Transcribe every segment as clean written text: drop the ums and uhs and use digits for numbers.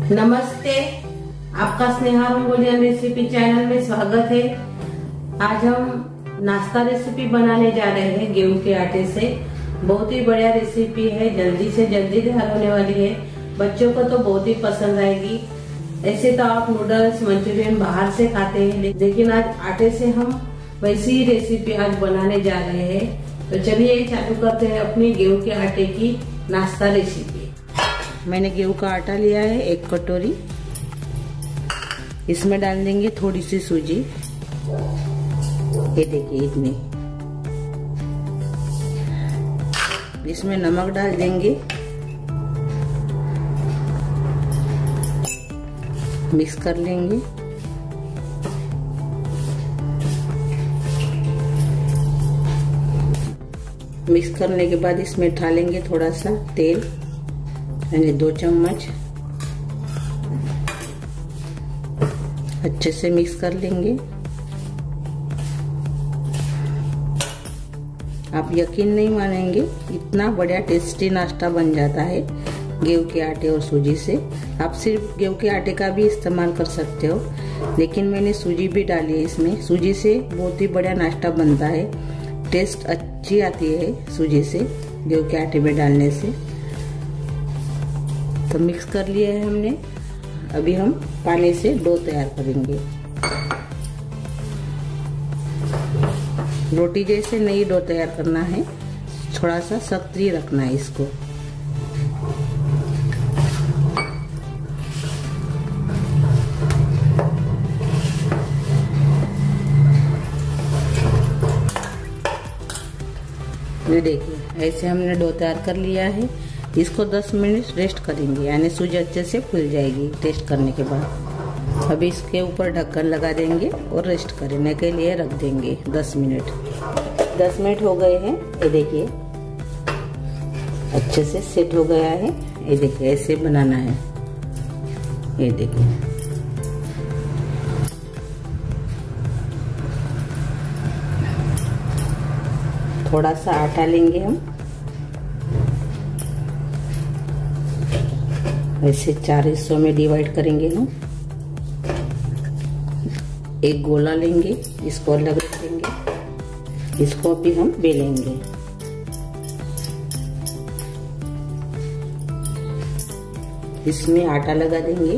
नमस्ते, आपका Sneha रंगोलियन recipe channel में स्वागत है। आज हम नाश्ता रेसिपी बनाने जा रहे हैं गेहूं के आटे से। बहुत ही बढ़िया रेसिपी है, जल्दी से जल्दी तैयार होने वाली है। बच्चों को तो बहुत ही पसंद आएगी। ऐसे तो आप नूडल्स मंचूरियन बाहर से खाते हैं, लेकिन आज आटे से हम वैसी ही रेसिपी आज बनाने जा रहे हैं। तो चलिए चालू करते हैं अपनी गेहूं के आटे की नाश्ता रेसिपी। मैंने गेहूं का आटा लिया है 1 कटोरी। इसमें डाल देंगे थोड़ी सी सूजी। ये देखिए इतनी। इसमें नमक डाल देंगे। मिक्स कर लेंगे। मिक्स करने के बाद इसमें डालेंगे थोड़ा सा तेल, यानी 2 चम्मच। अच्छे से मिक्स कर लेंगे। आप यकीन नहीं मानेंगे, इतना बढ़िया टेस्टी नाश्ता बन जाता है गेहूं के आटे और सूजी से। आप सिर्फ गेहूं के आटे का भी इस्तेमाल कर सकते हो, लेकिन मैंने सूजी भी डाली है इसमें। सूजी से बहुत ही बढ़िया नाश्ता बनता है। टेस्ट अच्छी आती है सूजी से, गेहूं के आटे में डालने से। तो मिक्स कर लिया है हमने। अभी हम पानी से डो तैयार करेंगे। रोटी जैसे नहीं डो तैयार करना है, थोड़ा सा सख्त ही रखना है इसको। ये देखिए, ऐसे हमने डो तैयार कर लिया है। इसको 10 मिनट रेस्ट करेंगे, यानी सूजी अच्छे से फूल जाएगी टेस्ट करने के बाद। अभी इसके ऊपर ढक्कन लगा देंगे और रेस्ट करने के लिए रख देंगे 10 मिनट। 10 मिनट हो गए हैं। ये देखिए अच्छे से सेट हो गया है। ये देखिए ऐसे बनाना है। ये देखिए थोड़ा सा आटा लेंगे हम। ऐसे 4 हिस्सों में डिवाइड करेंगे हम। एक गोला लेंगे, इसको अलग रखेंगे। इसको भी हम बेलेंगे। इसमें आटा लगा देंगे।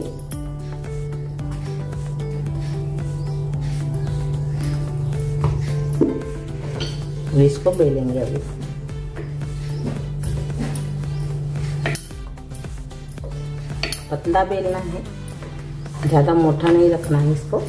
और इसको बेलेंगे। अभी पतला बेलना है, ज्यादा मोटा नहीं रखना है इसको।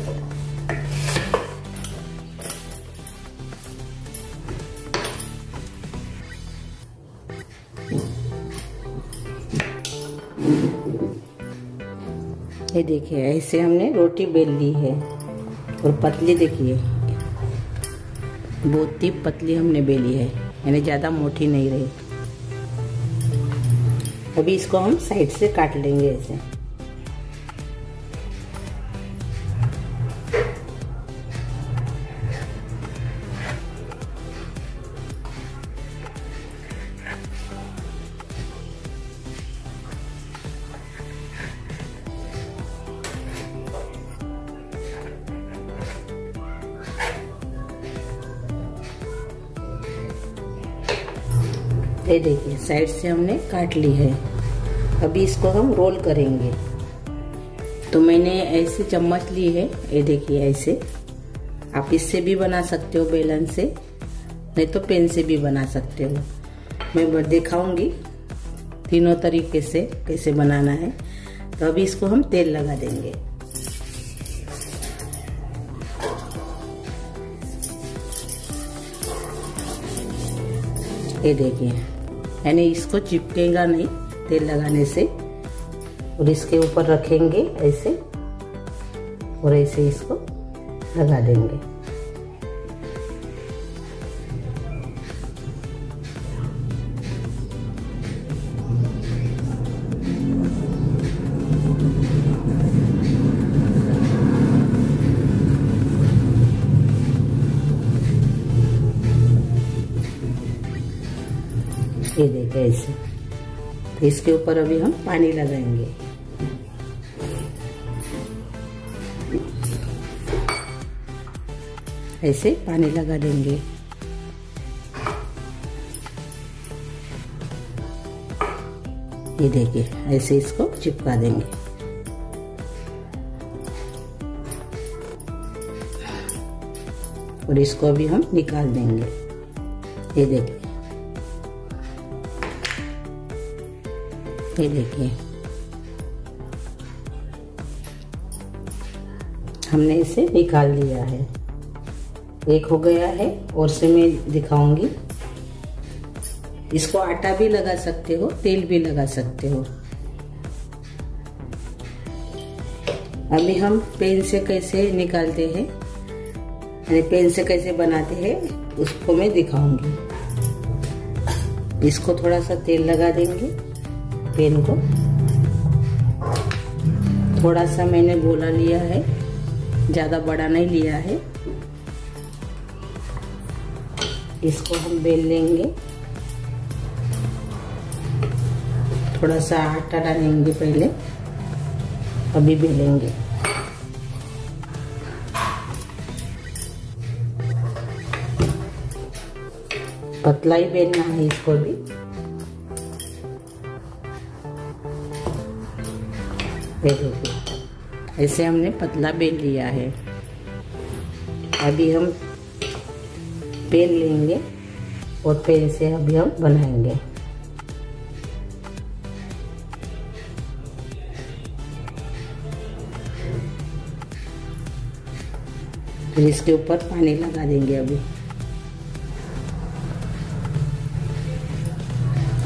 ये देखिए ऐसे हमने रोटी बेल ली है। और पतली देखिए, बहुत ही पतली हमने बेली है, यानी ज्यादा मोटी नहीं रही। अभी इसको हम साइड से काट लेंगे ऐसे। ये देखिए साइड से हमने काट ली है। अभी इसको हम रोल करेंगे। तो मैंने ऐसे चम्मच ली है। ये देखिए ऐसे। आप इससे भी बना सकते हो, बेलन से, नहीं तो पेन से भी बना सकते हो। मैं दिखाऊंगी तीनों तरीके से कैसे बनाना है। तो अभी इसको हम तेल लगा देंगे। ये देखिए, यानी इसको चिपकेगा नहीं तेल लगाने से। और इसके ऊपर रखेंगे ऐसे, और ऐसे इसको लगा देंगे। ये देखिए ऐसे। तो इसके ऊपर अभी हम पानी लगाएंगे। ऐसे पानी लगा देंगे। ये देखिए ऐसे इसको चिपका देंगे। और इसको भी हम निकाल देंगे। ये देखिए, ये देखिए हमने इसे निकाल लिया है। एक हो गया है और से मैं दिखाऊंगी। इसको आटा भी लगा सकते हो, तेल भी लगा सकते हो। अभी हम पेन से कैसे निकालते हैं, यानी पेन से कैसे बनाते हैं उसको मैं दिखाऊंगी। इसको थोड़ा सा तेल लगा देंगे। पेन को थोड़ा सा मैंने गोला लिया है, ज्यादा बड़ा नहीं लिया है। इसको हम बेल लेंगे। थोड़ा सा आटा डालेंगे पहले, अभी बेलेंगे। पतला ही बेलना है इसको भी। देखिए ऐसे हमने पतला बेल लिया है। अभी हम पेन लेंगे और पेन से अभी हम बनाएंगे। फिर इसके ऊपर पानी लगा देंगे। अभी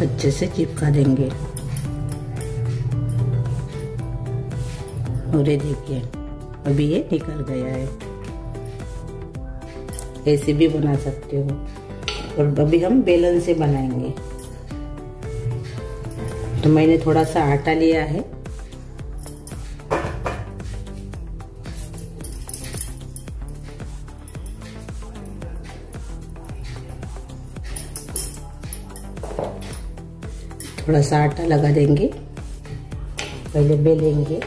अच्छे से चिपका देंगे। और ये देखिए अभी ये निकल गया है। ऐसे भी बना सकते हो। और अभी हम बेलन से बनाएंगे। तो मैंने थोड़ा सा आटा लिया है। थोड़ा सा आटा लगा देंगे, पहले बेलेंगे।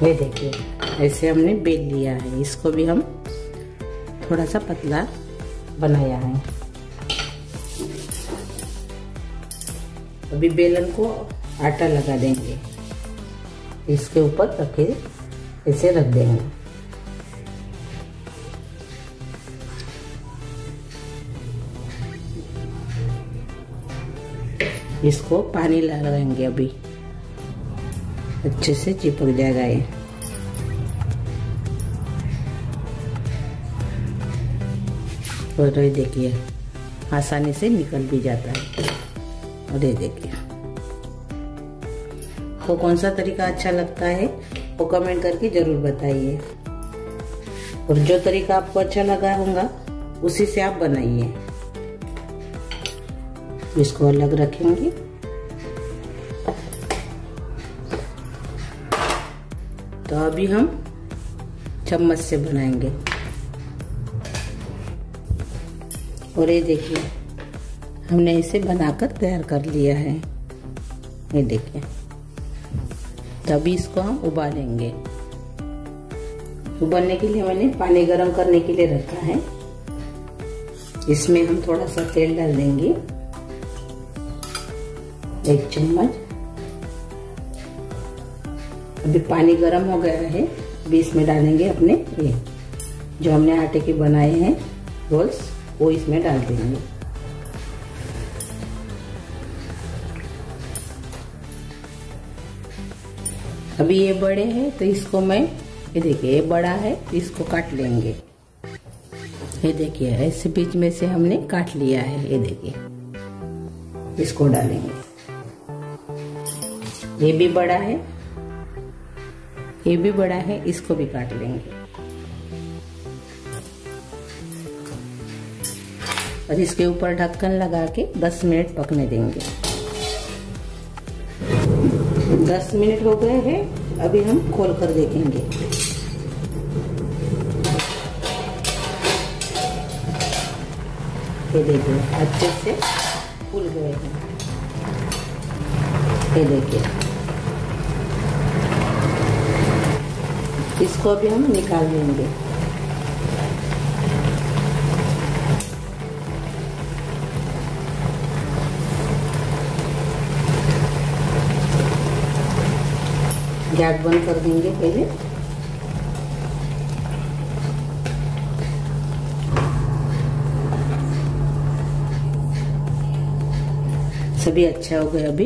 ये देखिए ऐसे हमने बेल लिया है। इसको भी हम थोड़ा सा पतला बनाया है। अभी बेलन को आटा लगा देंगे, इसके ऊपर रखे ऐसे रख देंगे। इसको पानी लगाएंगे। अभी अच्छे से चिपक जाएगा ये। और ये देखिए आसानी से निकल भी जाता है। और ये देखिए, तो कौन सा तरीका अच्छा लगता है वो कमेंट करके जरूर बताइए। और जो तरीका आपको अच्छा लगा होगा उसी से आप बनाइए। इसको अलग रखेंगे। तो अभी हम चम्मच से बनाएंगे। और ये देखिए हमने इसे बनाकर तैयार कर लिया है। ये देखिए, तभी इसको हम उबालेंगे। उबालने के लिए मैंने पानी गर्म करने के लिए रखा है। इसमें हम थोड़ा सा तेल डाल देंगे, 1 चम्मच। अभी पानी गर्म हो गया है। अभी इसमें डालेंगे अपने ये जो हमने आटे के बनाए हैं रोल्स, वो इसमें डाल देंगे। अभी ये बड़े हैं तो इसको मैं, ये देखिए ये बड़ा है, इसको काट लेंगे। ये देखिए ऐसे बीच में से हमने काट लिया है। ये देखिए इसको डालेंगे। ये भी बड़ा है, ये भी बड़ा है, इसको भी काट लेंगे। और इसके ऊपर ढक्कन लगा के 10 मिनट पकने देंगे। 10 मिनट हो गए हैं। अभी हम खोल कर देखेंगे। ये देखिए अच्छे से खुल गए हैं। ये देखिए, इसको अभी हम निकाल लेंगे। गैस बंद कर देंगे पहले। सभी अच्छा हो गया। अभी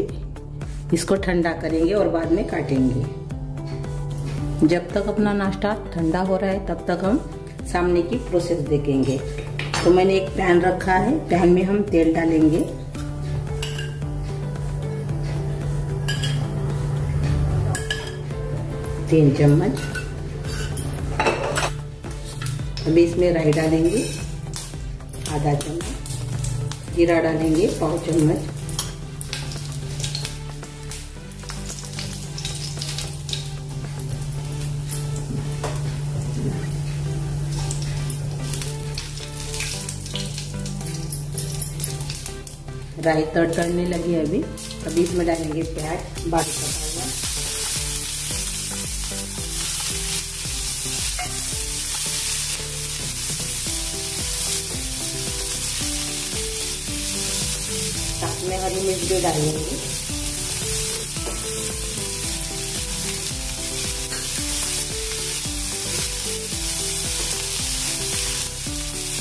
इसको ठंडा करेंगे और बाद में काटेंगे। जब तक अपना नाश्ता ठंडा हो रहा है तब तक हम सामने की प्रोसेस देखेंगे। तो मैंने एक पैन रखा है, पैन में हम तेल डालेंगे। तीन चम्मच। अभी इसमें राई डालेंगे आधा चम्मच, जीरा डालेंगे पाव चम्मच, राई तड़ने लगी है अभी इसमें डालेंगे प्याज बारीक कटा हुआ, साथ में हरी मिर्च भी डालेंगे।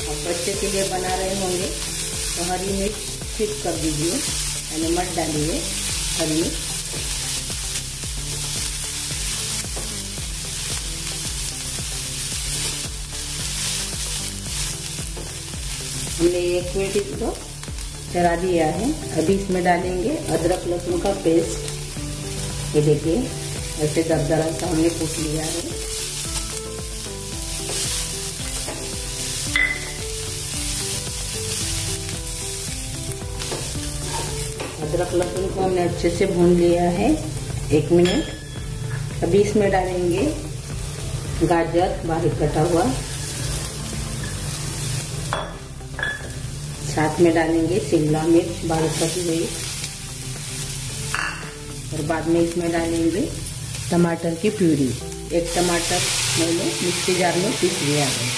अब बच्चे के लिए बना रहे होंगे तो हरी मिर्च स्किप कर दीजिए, यानी मत डालिए हरी मिर्च। हमने 1 मिनट इसको चला दिया है। अभी इसमें डालेंगे अदरक लहसुन का पेस्ट। ये देखिए ऐसे दरदरा सा हमने कूट लिया है। अदरक लहसुन को हमने अच्छे से भून लिया है 1 मिनट। अभी इसमें डालेंगे गाजर बारीक कटा हुआ, साथ में डालेंगे शिमला मिर्च बारीक कटी हुई, और बाद में इसमें डालेंगे टमाटर की प्यूरी। 1 टमाटर मैंने मिक्सी जार में पीस लिया है।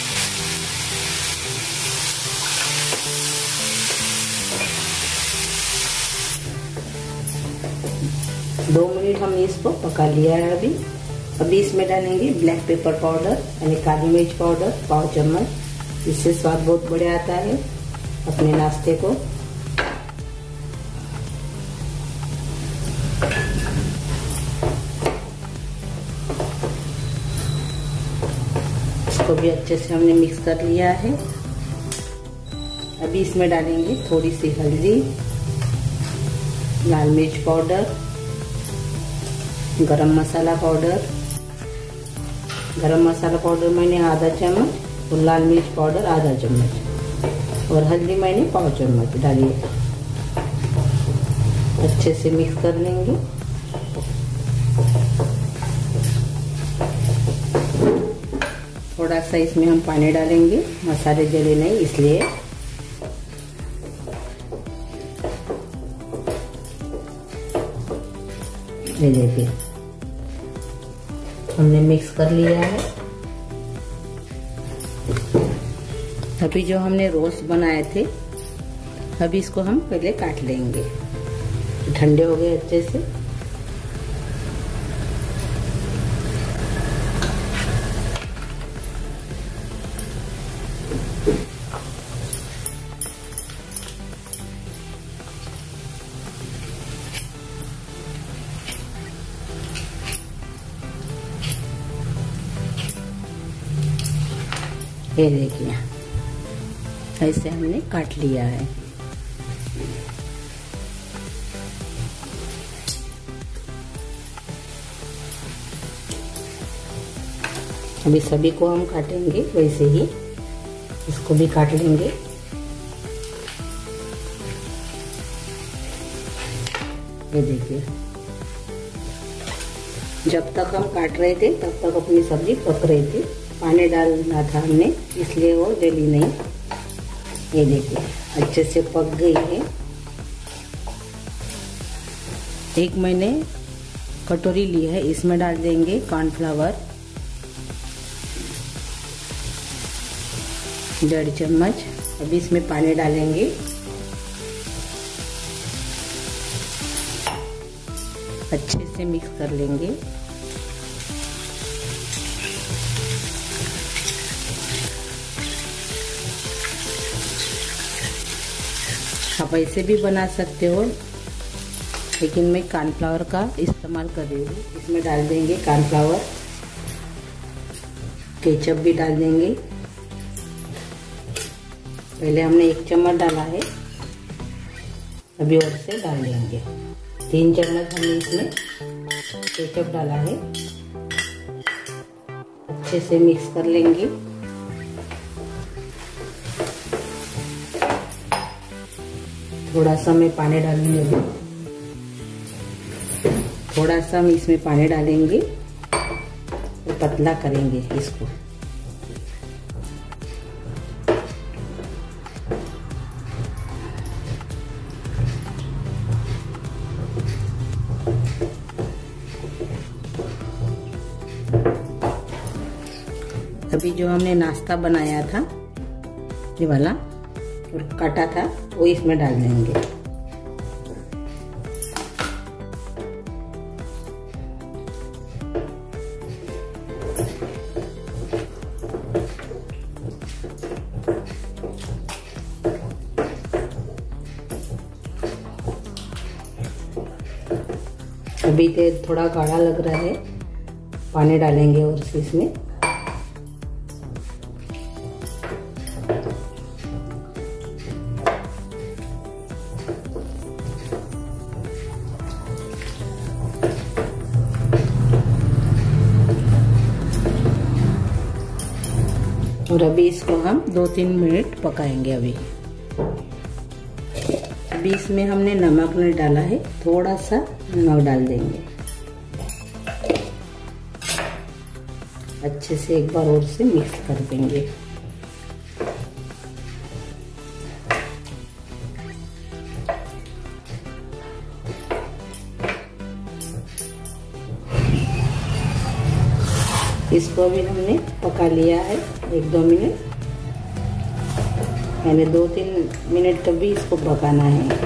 2 मिनट हमने इसको पका लिया है। अभी इसमें डालेंगे ब्लैक पेपर पाउडर यानी काली मिर्च पाउडर पाव चम्मच। इससे स्वाद बहुत बढ़िया आता है अपने नाश्ते को। इसको भी अच्छे से हमने मिक्स कर लिया है। अभी इसमें डालेंगे थोड़ी सी हल्दी, लाल मिर्च पाउडर, गरम मसाला पाउडर। गरम मसाला पाउडर मैंने आधा चम्मच और लाल मिर्च पाउडर आधा चम्मच और हल्दी मैंने पाव चम्मच डाली है। अच्छे से मिक्स कर लेंगे। थोड़ा सा इसमें हम पानी डालेंगे, मसाले जले नहीं इसलिए। ये देखिए हमने मिक्स कर लिया है। अभी जो हमने रोस्ट बनाए थे अभी इसको हम पहले काट लेंगे। ठंडे हो गए अच्छे से। ये देखिए ऐसे हमने काट लिया है। अभी सभी को हम काटेंगे वैसे ही, इसको भी काट लेंगे। ये देखिए जब तक हम काट रहे थे तब तक अपनी सब्जी पक रही थी। पानी डालना था हमने इसलिए वो जली नहीं। ये देखिए अच्छे से पक गई है। एक मैंने कटोरी ली है, इसमें डाल देंगे कॉर्नफ्लावर 1.5 चम्मच। अभी इसमें पानी डालेंगे। अच्छे से मिक्स कर लेंगे। आप ऐसे भी बना सकते हो, लेकिन मैं कॉर्नफ्लावर का इस्तेमाल कर रही हूँ। इसमें डाल देंगे कॉर्नफ्लावर, केचप भी डाल देंगे। पहले हमने 1 चम्मच डाला है, अभी और से डाल देंगे। 3 चम्मच हमने इसमें केचप डाला है। अच्छे से मिक्स कर लेंगे। थोड़ा सा मैं पानी डालूंगी। थोड़ा सा हम इसमें पानी डालेंगे और पतला करेंगे इसको। अभी जो हमने नाश्ता बनाया था ये वाला और काटा था वो इसमें डाल देंगे। अभी तो थोड़ा गाढ़ा लग रहा है, पानी डालेंगे और इसमें। और अभी इसको हम 2-3 मिनट पकाएंगे। अभी इसमें हमने नमक नहीं डाला है, थोड़ा सा नमक डाल देंगे। अच्छे से एक बार और से मिक्स कर देंगे। इसको भी हमने पका लिया है 1-2 मिनट, यानी 2-3 मिनट तक भी इसको पकाना है।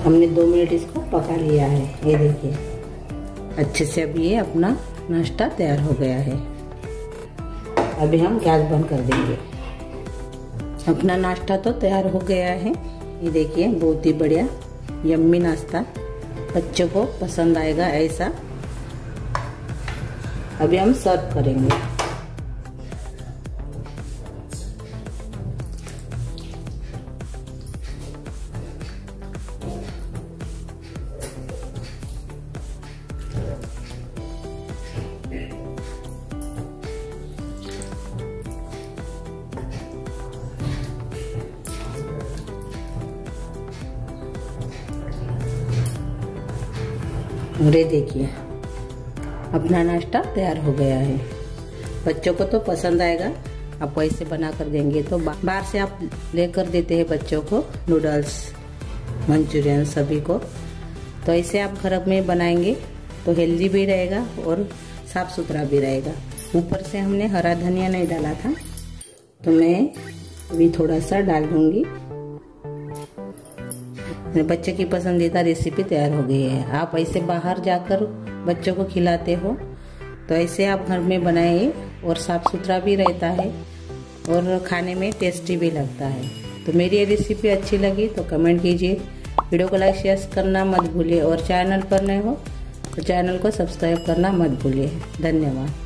हमने 2 मिनट इसको पका लिया है। ये देखिए अच्छे से अभी ये अपना नाश्ता तैयार हो गया है। अभी हम गैस बंद कर देंगे। अपना नाश्ता तो तैयार हो गया है। ये देखिए बहुत ही बढ़िया यम्मी नाश्ता, बच्चों को पसंद आएगा ऐसा। अभी हम सर्व करेंगे। और ये देखिए अपना नाश्ता तैयार हो गया है। बच्चों को तो पसंद आएगा। आप ऐसे बना कर देंगे तो बाहर से आप लेकर देते हैं बच्चों को नूडल्स, मंचूरियन सभी को, तो ऐसे आप घर में बनाएंगे तो हेल्दी भी रहेगा और साफ सुथरा भी रहेगा। ऊपर से हमने हरा धनिया नहीं डाला था, तो मैं अभी थोड़ा सा डाल दूंगी। बच्चे की पसंदीदा रेसिपी तैयार हो गई है। आप ऐसे बाहर जाकर बच्चों को खिलाते हो तो ऐसे आप घर में बनाइए और साफ सुथरा भी रहता है और खाने में टेस्टी भी लगता है। तो मेरी ये रेसिपी अच्छी लगी तो कमेंट कीजिए, वीडियो को लाइक शेयर करना मत भूलिए और चैनल पर नए हो तो चैनल को सब्सक्राइब करना मत भूलिए। धन्यवाद।